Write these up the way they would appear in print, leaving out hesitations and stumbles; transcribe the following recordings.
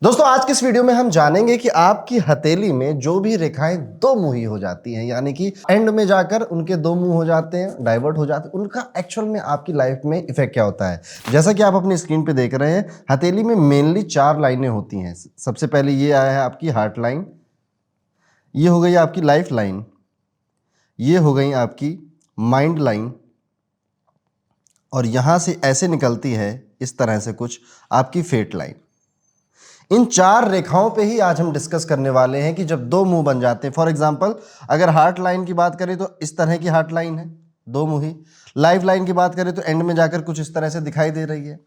दोस्तों आज के इस वीडियो में हम जानेंगे कि आपकी हथेली में जो भी रेखाएं दो मुही हो जाती हैं, यानी कि एंड में जाकर उनके दो मुंह हो जाते हैं, डाइवर्ट हो जाते हैं, उनका एक्चुअल में आपकी लाइफ में इफेक्ट क्या होता है। जैसा कि आप अपनी स्क्रीन पे देख रहे हैं, हथेली में मेनली 4 लाइनें होती हैं। सबसे पहले ये आया है आपकी हार्ट लाइन, ये हो गई आपकी लाइफ लाइन, ये हो गई आपकी माइंड लाइन, और यहां से ऐसे निकलती है इस तरह से कुछ आपकी फेट लाइन। इन 4 रेखाओं पे ही आज हम डिस्कस करने वाले हैं कि जब दो मुंह बन जाते हैं। फॉर एग्जांपल अगर हार्ट लाइन की बात करें तो इस तरह की हार्ट लाइन है, दो मुही। लाइफ लाइन की बात करें तो एंड में जाकर कुछ इस तरह से दिखाई दे रही है।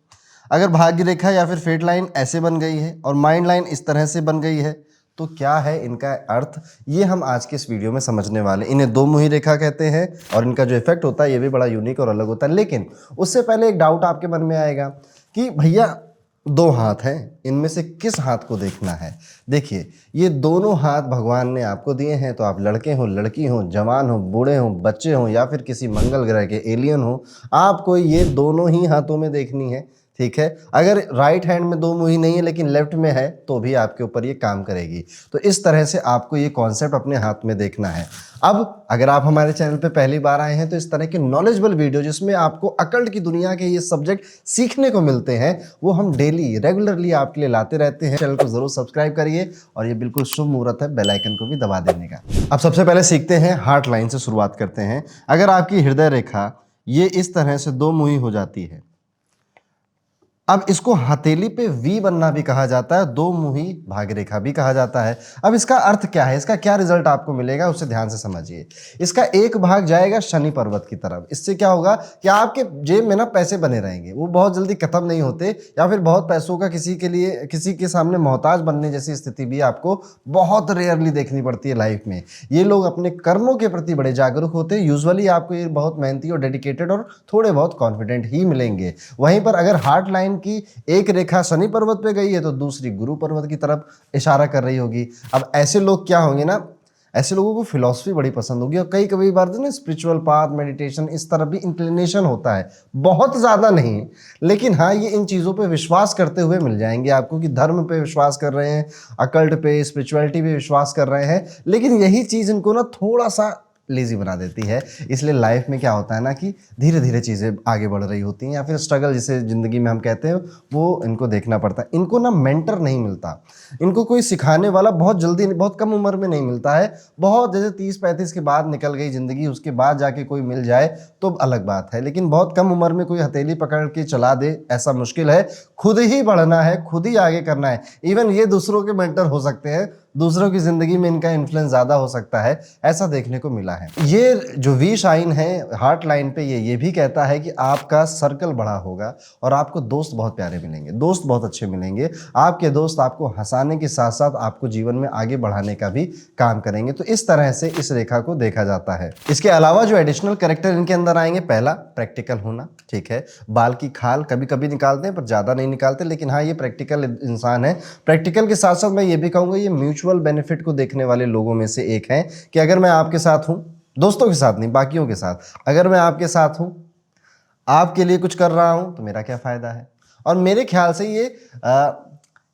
अगर भाग्य रेखा या फिर फेट लाइन ऐसे बन गई है और माइंड लाइन इस तरह से बन गई है, तो क्या है इनका अर्थ, ये हम आज के इस वीडियो में समझने वाले। इन्हें दो मुही रेखा कहते हैं और इनका जो इफेक्ट होता है ये भी बड़ा यूनिक और अलग होता है। लेकिन उससे पहले एक डाउट आपके मन में आएगा कि भैया दो हाथ हैं, इनमें से किस हाथ को देखना है। देखिए, ये दोनों हाथ भगवान ने आपको दिए हैं, तो आप लड़के हो, लड़की हो, जवान हो, बूढ़े हो, बच्चे हो, या फिर किसी मंगल ग्रह के एलियन हो, आपको ये दोनों ही हाथों में देखनी है। ठीक है, अगर राइट हैंड में दो मुही नहीं है लेकिन लेफ्ट में है तो भी आपके ऊपर ये काम करेगी। तो इस तरह से आपको ये कॉन्सेप्ट अपने हाथ में देखना है। अब अगर आप हमारे चैनल पे पहली बार आए हैं तो इस तरह के नॉलेजेबल वीडियो जिसमें आपको अकल्ट की दुनिया के ये सब्जेक्ट सीखने को मिलते हैं, वो हम डेली रेगुलरली आपके लिए लाते रहते हैं। चैनल को जरूर सब्सक्राइब करिए और ये बिल्कुल शुभ मुहूर्त है बेल आइकन को भी दबा देने का। अब सबसे पहले सीखते हैं, हार्ट लाइन से शुरुआत करते हैं। अगर आपकी हृदय रेखा ये इस तरह से दो मुही हो जाती है, अब इसको हथेली पे वी बनना भी कहा जाता है, दो मुही भाग्य रेखा भी कहा जाता है। अब इसका अर्थ क्या है, इसका क्या रिजल्ट आपको मिलेगा, उसे ध्यान से समझिए। इसका एक भाग जाएगा शनि पर्वत की तरफ। इससे क्या होगा कि आपके जेब में ना पैसे बने रहेंगे, वो बहुत जल्दी खत्म नहीं होते, या फिर बहुत पैसों का किसी के लिए किसी के सामने मोहताज बनने जैसी स्थिति भी आपको बहुत रेयरली देखनी पड़ती है लाइफ में। ये लोग अपने कर्मों के प्रति बड़े जागरूक होते हैं। यूजुअली आपको ये बहुत मेहनती और डेडिकेटेड और थोड़े बहुत कॉन्फिडेंट ही मिलेंगे। वहीं पर अगर हार्ट लाइन की एक रेखा शनि पर्वत पे गई है तो दूसरी गुरु पर्वत की तरफ इशारा कर रही होगी। अब ऐसे लोग क्या होंगे ना, ऐसे लोगों को फिलॉसफी बड़ी पसंद होगी और कई कभी बार ना स्पिरिचुअल पाथ, मेडिटेशन, इस तरफ भी इंक्लिनेशन होता है। बहुत ज़्यादा नहीं, लेकिन हाँ ये इन चीज़ों पे विश्वास करते हुए मिल जाएंगे आपको कि धर्म पे विश्वास कर रहे हैं, अकल्ट पे, स्पिरिचुअलिटी पे विश्वास कर रहे हैं। लेकिन यही चीज़ इनको ना थोड़ा सा लेजी बना देती है। इसलिए लाइफ में क्या होता है ना कि धीरे धीरे चीज़ें आगे बढ़ रही होती हैं, या फिर स्ट्रगल जिसे ज़िंदगी में हम कहते हैं वो इनको देखना पड़ता है। इनको ना मेंटर नहीं मिलता, इनको कोई सिखाने वाला बहुत जल्दी, बहुत कम उम्र में नहीं मिलता है। बहुत जैसे 30-35 के बाद निकल गई ज़िंदगी, उसके बाद जाके कोई मिल जाए तो अलग बात है, लेकिन बहुत कम उम्र में कोई हथेली पकड़ के चला दे ऐसा मुश्किल है। खुद ही बढ़ना है, खुद ही आगे करना है। इवन ये दूसरों के मेंटर हो सकते हैं, दूसरों की ज़िंदगी में इनका इन्फ्लुएंस ज़्यादा हो सकता है, ऐसा देखने को मिला है। ये जो वी शाइन है हार्ट लाइन पे, ये भी कहता है कि आपका सर्कल बड़ा होगा और आपको दोस्त बहुत प्यारे मिलेंगे, दोस्त बहुत अच्छे मिलेंगे। आपके दोस्त आपको हंसाने के साथ साथ आपको जीवन में आगे बढ़ाने का भी काम करेंगे। तो इस तरह से इस रेखा को देखा जाता है। इसके अलावा जो एडिशनल कैरेक्टर इनके अंदर आएंगे, पहला प्रैक्टिकल होना। ठीक है, बाल की खाल कभी कभी निकालते हैं पर ज़्यादा नहीं निकालते, लेकिन हाँ ये प्रैक्टिकल इंसान है। प्रैक्टिकल के साथ साथ मैं ये भी कहूँगा ये म्यूचुअल बेनिफिट को देखने वाले लोगों में से एक है कि अगर मैं आपके साथ हूँ, दोस्तों के साथ नहीं बाकियों के साथ, अगर मैं आपके साथ हूँ, आपके लिए कुछ कर रहा हूँ तो मेरा क्या फ़ायदा है। और मेरे ख्याल से ये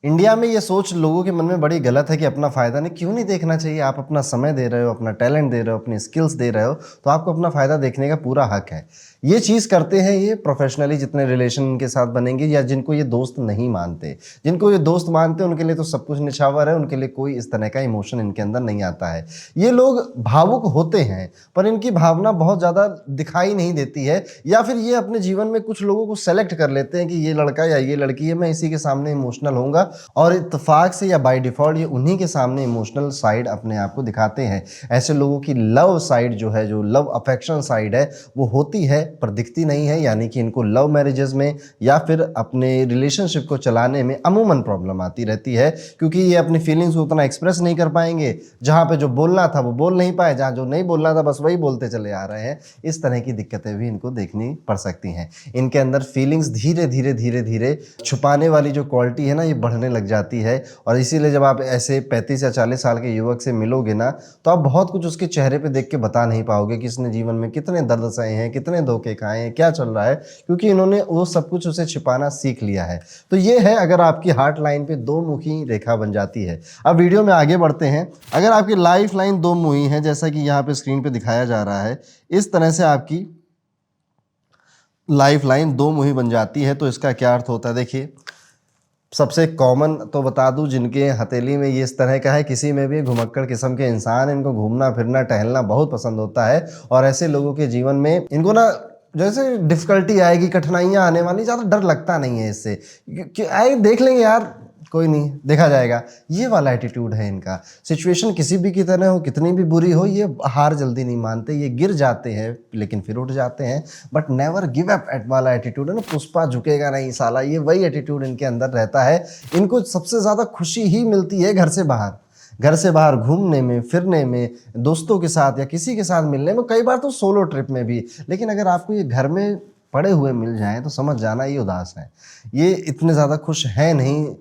इंडिया में ये सोच लोगों के मन में बड़ी गलत है कि अपना फ़ायदा नहीं, क्यों नहीं देखना चाहिए। आप अपना समय दे रहे हो, अपना टैलेंट दे रहे हो, अपनी स्किल्स दे रहे हो, तो आपको अपना फ़ायदा देखने का पूरा हक है। ये चीज़ करते हैं ये प्रोफेशनली, जितने रिलेशन के साथ बनेंगे, या जिनको ये दोस्त नहीं मानते। जिनको ये दोस्त मानते हैं उनके लिए तो सब कुछ निछावर है, उनके लिए कोई इस तरह का इमोशन इनके अंदर नहीं आता है। ये लोग भावुक होते हैं पर इनकी भावना बहुत ज़्यादा दिखाई नहीं देती है, या फिर ये अपने जीवन में कुछ लोगों को सेलेक्ट कर लेते हैं कि ये लड़का या ये लड़की है, मैं इसी के सामने इमोशनल होऊंगा, और इत्तेफाक से या बाय डिफ़ॉल्ट ये उन्हीं के सामने इमोशनल साइड अपने आप को दिखाते हैं। ऐसे लोगों की लव साइड जो है, जो लव अफेक्शन साइड है, वो होती है पर दिखती नहीं है। यानी कि इनको लव मैरिजेस में या फिर अपने रिलेशनशिप को चलाने में अमूमन प्रॉब्लम आती रहती है, क्योंकि ये अपनी फीलिंग्स को उतना एक्सप्रेस नहीं कर पाएंगे। जहाँ पे जो बोलना था वो बोल नहीं पाए, जहाँ जो नहीं बोलना था बस वही बोलते चले आ रहे हैं। इस तरह की दिक्कतें भी इनको देखनी पड़ सकती हैं। इनके अंदर फीलिंग्स धीरे धीरे धीरे धीरे छुपाने वाली जो क्वालिटी है ना, ये बढ़ने बढ़ने लग जाती है। और इसीलिए जब आप ऐसे 35 या 40 साल के युवक से मिलोगे ना, तो आप बहुत कुछ उसके चेहरे पे देख के बता नहीं पाओगे कि इसने जीवन में कितने दर्द सहे हैं, कितने धोखे खाए हैं, क्या चल रहा है, क्योंकि इन्होंने वो सब कुछ उसे छिपाना सीख लिया है। तो ये है अगर आपकी हार्ट लाइन पे दो मुखी रेखा बन जाती है। अब वीडियो में आगे बढ़ते हैं। अगर आपकी लाइफ लाइन दो मुही है, जैसा कि यहाँ पे स्क्रीन पे दिखाया जा रहा है, इस तरह से आपकी लाइफ लाइन दो मुही बन जाती है, तो इसका क्या अर्थ होता है? देखिए, सबसे कॉमन तो बता दूं, जिनके हथेली में ये इस तरह का है, किसी में भी घुमक्कड़ किस्म के इंसान, इनको घूमना फिरना टहलना बहुत पसंद होता है। और ऐसे लोगों के जीवन में इनको ना जैसे डिफिकल्टी आएगी, कठिनाइयां आने वाली, ज़्यादा डर लगता नहीं है इससे कि आए देख लेंगे यार, कोई नहीं, देखा जाएगा। ये वाला एटीट्यूड है इनका। सिचुएशन किसी भी की तरह हो, कितनी भी बुरी हो, ये हार जल्दी नहीं मानते। ये गिर जाते हैं लेकिन फिर उठ जाते हैं, but never give up at वाला एटीट्यूड है ना, पुष्पा झुकेगा नहीं साला, ये वही एटीट्यूड इनके अंदर रहता है। इनको सबसे ज़्यादा खुशी ही मिलती है घर से बाहर, घर से बाहर घूमने में, फिरने में, दोस्तों के साथ या किसी के साथ मिलने में, कई बार तो सोलो ट्रिप में भी। लेकिन अगर आपको ये घर में पड़े हुए मिल जाएं तो समझ जाना ये उदास है, ये इतने ज़्यादा खुश हैं नहीं।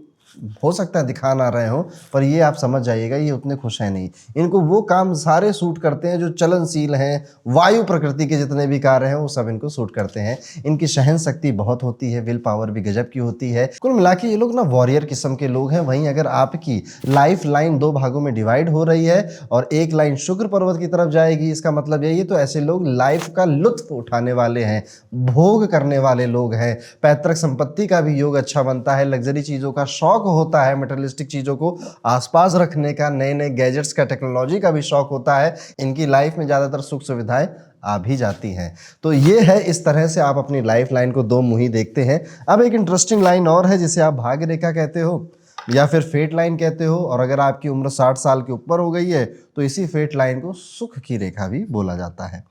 हो सकता है दिखा ना रहे हो, पर ये आप समझ जाइएगा ये उतने खुश हैं नहीं। इनको वो काम सारे सूट करते हैं जो चलनशील हैं, वायु प्रकृति के जितने भी कार्य हैं वो सब इनको सूट करते हैं। इनकी सहन शक्ति बहुत होती है, विल पावर भी गजब की होती है। कुल मिला के ये लोग ना वॉरियर किस्म के लोग हैं। वहीं अगर आपकी लाइफ लाइन दो भागों में डिवाइड हो रही है और एक लाइन शुक्र पर्वत की तरफ जाएगी, इसका मतलब यही है, तो ऐसे लोग लाइफ का लुत्फ उठाने वाले हैं, भोग करने वाले लोग हैं। पैतृक संपत्ति का भी योग अच्छा बनता है, लग्जरी चीज़ों का शौक होता है, मटेरियलिस्टिक चीज़ों को आसपास रखने का, नए नए गैजेट्स का, टेक्नोलॉजी का भी शौक होता है। इनकी लाइफ में ज़्यादातर सुख सुविधाएं आ भी जाती हैं। तो ये है, इस तरह से आप अपनी लाइफ लाइन को दो मुही देखते हैं। अब एक इंटरेस्टिंग लाइन और है जिसे आप भाग्य रेखा कहते हो या फिर फेट लाइन कहते हो। और अगर आपकी उम्र 60 साल के ऊपर हो गई है तो इसी फेट लाइन को सुख की रेखा भी बोला जाता है।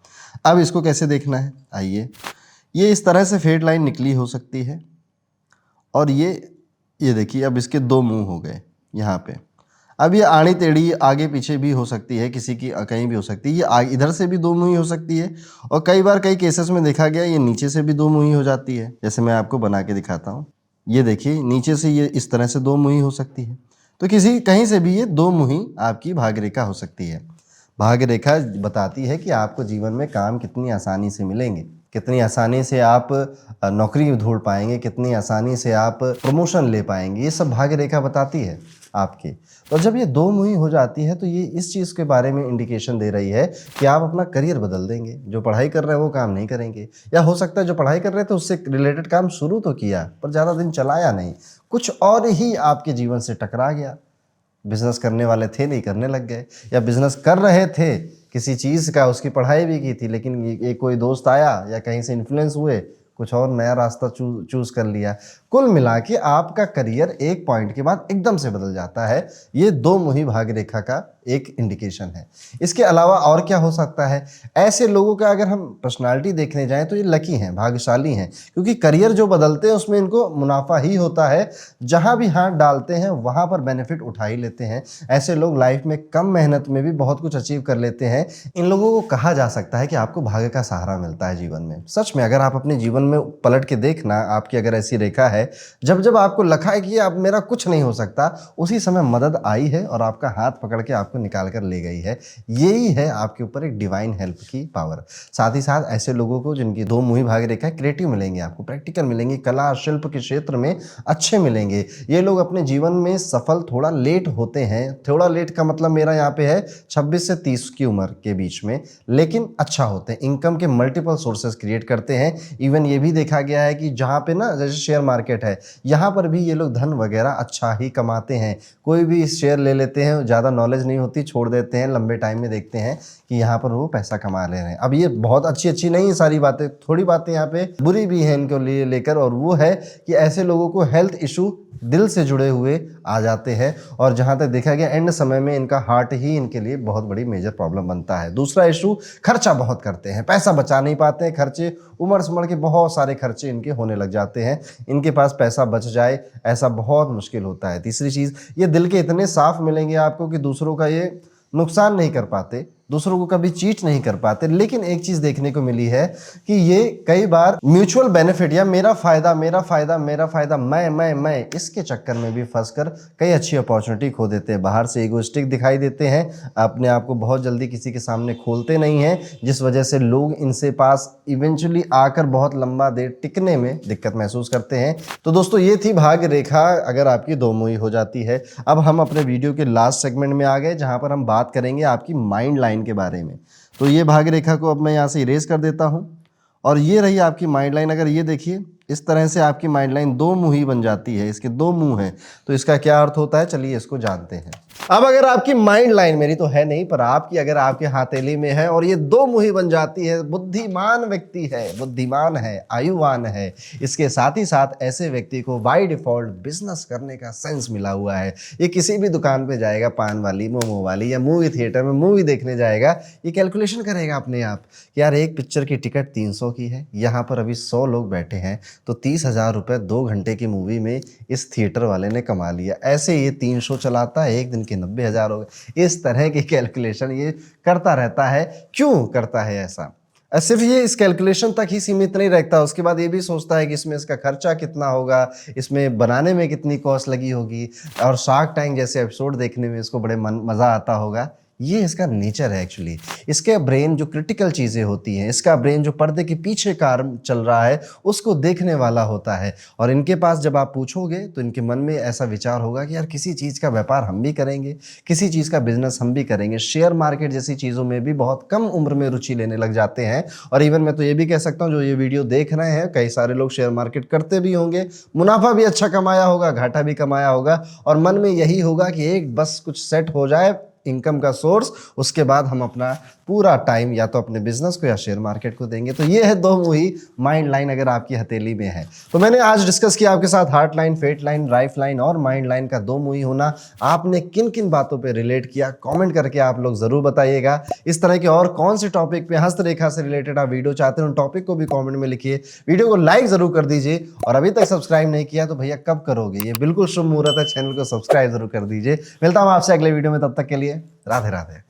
अब इसको कैसे देखना है, आइए। ये इस तरह से फेट लाइन निकली हो सकती है और ये देखिए, अब इसके दो मुंह हो गए यहाँ पे। अब ये आड़ी टेढ़ी आगे पीछे भी हो सकती है, किसी की कहीं भी हो सकती है। ये इधर से भी दो मुंही हो सकती है और कई बार कई केसेस में देखा गया ये नीचे से भी दो मुंही हो जाती है। जैसे मैं आपको बना के दिखाता हूँ, ये देखिए, नीचे से ये इस तरह से दो मुंही हो सकती है। तो कहीं से भी ये दो मुही आपकी भाग्य रेखा हो सकती है। भाग्य रेखा बताती है कि आपको जीवन में काम कितनी आसानी से मिलेंगे, कितनी आसानी से आप नौकरी ढूंढ पाएंगे, कितनी आसानी से आप प्रमोशन ले पाएंगे, ये सब भाग्य रेखा बताती है आपकी। तो जब ये दो मुही हो जाती है तो ये इस चीज़ के बारे में इंडिकेशन दे रही है कि आप अपना करियर बदल देंगे। जो पढ़ाई कर रहे हैं वो काम नहीं करेंगे, या हो सकता है जो पढ़ाई कर रहे थे उससे रिलेटेड काम शुरू तो किया पर ज़्यादा दिन चलाया नहीं, कुछ और ही आपके जीवन से टकरा गया। बिजनेस करने वाले थे, नहीं करने लग गए, या बिजनेस कर रहे थे किसी चीज़ का, उसकी पढ़ाई भी की थी, लेकिन ये कोई दोस्त आया या कहीं से इन्फ्लुएंस हुए, कुछ और नया रास्ता चूज कर लिया। कुल मिला के आपका करियर एक पॉइंट के बाद एकदम से बदल जाता है। ये दो मुही भाग्य रेखा का एक इंडिकेशन है। इसके अलावा और क्या हो सकता है? ऐसे लोगों का अगर हम पर्सनालिटी देखने जाएं तो ये लकी हैं, भाग्यशाली हैं, क्योंकि करियर जो बदलते हैं उसमें इनको मुनाफा ही होता है। जहां भी हाथ डालते हैं वहां पर बेनिफिट उठा ही लेते हैं। ऐसे लोग लाइफ में कम मेहनत में भी बहुत कुछ अचीव कर लेते हैं। इन लोगों को कहा जा सकता है कि आपको भाग्य का सहारा मिलता है जीवन में। सच में अगर आप अपने जीवन में पलट के देखना, आपकी अगर ऐसी रेखा है, जब जब आपको लगा है कि अब मेरा कुछ नहीं हो सकता, उसी समय मदद आई है और आपका हाथ पकड़ के आपको निकाल कर ले गई है। यही है आपके ऊपर एक डिवाइन हेल्प की पावर। साथ ही साथ ऐसे लोगों को जिनकी दो मुही भाग्य रेखा है, क्रिएटिव मिलेंगे, आपको प्रैक्टिकल मिलेंगे, कला शिल्प के क्षेत्र में अच्छे मिलेंगे। ये लोग अपने जीवन में सफल थोड़ा लेट होते हैं। थोड़ा लेट का मतलब मेरा यहाँ पे है 26 से 30 की उम्र के बीच में, लेकिन अच्छा होते हैं। इनकम के मल्टीपल सोर्सेज क्रिएट करते हैं। इवन ये भी देखा गया है कि जहाँ पे ना जैसे शेयर मार्केट है, यहाँ पर भी ये लोग धन वगैरह अच्छा ही कमाते हैं। कोई भी शेयर ले लेते हैं, ज़्यादा नॉलेज नहीं होती, छोड़ देते हैं, लंबे टाइम में देखते हैं कि यहाँ पर वो पैसा कमा ले रहे हैं। अब ये बहुत अच्छी नहीं सारी बातें, थोड़ी बातें यहाँ पे बुरी भी हैं इनको लेकर, और वो है कि ऐसे लोगों को हेल्थ इशू दिल से जुड़े हुए आ जाते हैं। और जहाँ तक देखा गया एंड समय में इनका हार्ट ही इनके लिए बहुत बड़ी मेजर प्रॉब्लम बनता है। दूसरा इशू, खर्चा बहुत करते हैं, पैसा बचा नहीं पाते हैं, खर्चे उमड़ समड़ के बहुत सारे खर्चे इनके होने लग जाते हैं। इनके पास पैसा बच जाए ऐसा बहुत मुश्किल होता है। तीसरी चीज़, ये दिल के इतने साफ मिलेंगे आपको कि दूसरों का ये नुकसान नहीं कर पाते, दूसरों को कभी चीट नहीं कर पाते। लेकिन एक चीज देखने को मिली है कि ये कई बार म्यूचुअल बेनिफिट या मेरा फायदा मेरा फायदा मेरा फायदा मैं इसके चक्कर में भी फंसकर कई अच्छी अपॉर्चुनिटी खो देते हैं। बाहर से ईगोइस्टिक दिखाई देते हैं, अपने आप को बहुत जल्दी किसी के सामने खोलते नहीं हैं, जिस वजह से लोग इनसे पास इवेंचुअली आकर बहुत लंबा देर टिकने में दिक्कत महसूस करते हैं। तो दोस्तों ये थी भाग्य रेखा अगर आपकी दोमुही हो जाती है। अब हम अपने वीडियो के लास्ट सेगमेंट में आ गए, जहां पर हम बात करेंगे आपकी माइंड लाइन के बारे में। तो ये भाग्य रेखा को अब मैं यहाँ से इरेज कर देता हूँ और ये रही आपकी माइंड लाइन। अगर ये देखिए इस तरह से आपकी माइंड लाइन दो मुही बन जाती है, इसके दो मुंह हैं, तो इसका क्या अर्थ होता है, चलिए इसको जानते हैं। अब अगर आपकी माइंड लाइन, मेरी तो है नहीं पर आपकी अगर आपके हथेली में है और ये दो मुही बन जाती है, बुद्धिमान व्यक्ति है, बुद्धिमान है, आयुवान है, इसके साथ ही साथ ऐसे व्यक्ति को बाय डिफॉल्ट बिजनेस करने का सेंस मिला हुआ है। ये किसी भी दुकान पे जाएगा, पान वाली, मोमो वाली या मूवी थिएटर में मूवी देखने जाएगा, ये कैलकुलेशन करेगा अपने आप कि यार एक पिक्चर की टिकट 300 की है, यहाँ पर अभी 100 लोग बैठे हैं, तो 30,000 रुपये 2 घंटे की मूवी में इस थिएटर वाले ने कमा लिया। ऐसे ये 3 शो चलाता है, एक दिन के 90,000 हो गए। इस तरह की कैलकुलेशन ये करता रहता है। क्यों करता है ऐसा? सिर्फ ये इस कैलकुलेशन तक ही सीमित नहीं रहता, उसके बाद ये भी सोचता है कि इसमें इसका खर्चा कितना होगा, इसमें बनाने में कितनी कॉस्ट लगी होगी, और शार्क टैंक जैसे एपिसोड देखने में इसको बड़े मज़ा आता होगा। ये इसका नेचर है एक्चुअली। इसके ब्रेन जो क्रिटिकल चीज़ें होती हैं, इसका ब्रेन जो पर्दे के पीछे काम चल रहा है उसको देखने वाला होता है। और इनके पास जब आप पूछोगे तो इनके मन में ऐसा विचार होगा कि यार किसी चीज़ का व्यापार हम भी करेंगे, किसी चीज़ का बिजनेस हम भी करेंगे। शेयर मार्केट जैसी चीज़ों में भी बहुत कम उम्र में रुचि लेने लग जाते हैं। और इवन मैं तो ये भी कह सकता हूँ, जो ये वीडियो देख रहे हैं कई सारे लोग शेयर मार्केट करते भी होंगे, मुनाफा भी अच्छा कमाया होगा, घाटा भी कमाया होगा, और मन में यही होगा कि एक बस कुछ सेट हो जाए इनकम का सोर्स, उसके बाद हम अपना पूरा टाइम या तो अपने बिजनेस को या शेयर मार्केट को देंगे। तो ये है दो मुही माइंड लाइन अगर आपकी हथेली में है। तो मैंने आज डिस्कस किया आपके साथ heart line, fate line, life line और माइंड लाइन का दो मुही होना। आपने किन किन बातों पे रिलेट किया, कमेंट करके आप लोग जरूर बताइएगा। इस तरह के और कौन से टॉपिक पे हस्तरेखा से रिलेटेड आप वीडियो चाहते हैं, उन टॉपिक को भी कॉमेंट में लिखिए। वीडियो को लाइक जरूर कर दीजिए, और अभी तक सब्सक्राइब नहीं किया तो भैया कब करोगे, ये बिल्कुल शुभ मुहूर्त है, चैनल को सब्सक्राइब जरूर कर दीजिए। मिलता हूं आपसे अगले वीडियो में, तब तक के लिए राधे राधे।